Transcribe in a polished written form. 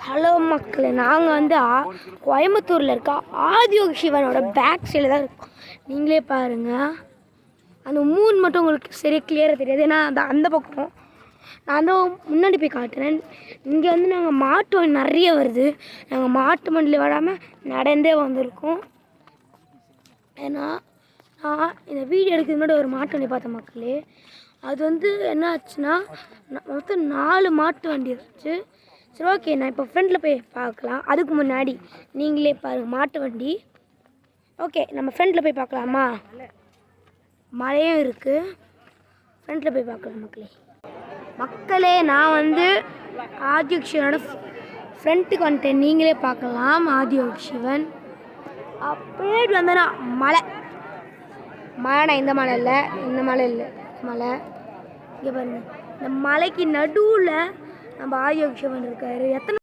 Hello மக்களே, நாங்கள் வந்து கோயம்புத்தூரில் இருக்க ஆதியோகி சிவனோட பேக் சைடில் தான் இருக்கோம். நீங்களே பாருங்கள், அந்த மூன் மட்டும் உங்களுக்கு சரியாக கிளியராக தெரியாது, ஏன்னா அந்த பக்கம். நான் அந்த முன்னாடி போய் காட்டுறேன். இங்கே வந்து நாங்கள் மாட்டு வண்டி நிறைய வருது. நாங்கள் மாட்டு வண்டியில் விடாமல் நடந்தே வந்திருக்கோம். ஏன்னா நான் இந்த வீடியோ எடுக்கிறது முன்னாடி ஒரு மாட்டு வண்டி பார்த்தேன் மக்களே. அது வந்து என்ன ஆச்சுன்னா, மொத்தம் 4 மாட்டு வண்டி இருந்துச்சு. சரி, ஓகே, நான் இப்போ ஃப்ரெண்டில் போய் பார்க்கலாம். அதுக்கு முன்னாடி நீங்களே பாருங்கள் மாட்டு வண்டி. ஓகே, நம்ம ஃப்ரெண்டில் போய் பார்க்கலாமா? மழையும் இருக்குது, ஃப்ரெண்டில் போய் பார்க்கலாம் மக்களே. நான் வந்து ஆதியோகி சிவனோட ஃப்ரெண்ட்டுக்கு வந்துட்டேன். நீங்களே பார்க்கலாம் ஆதியோகி சிவன். அப்படியே வந்தேன்னா மழைனா இந்த மலை இல்லை, இந்த மலை இல்லை, மலை இங்கே பாருங்கள். இந்த மலைக்கு நடுவில் நம்ம ஆதியோகி சிவன் இருக்கார். எத்தனை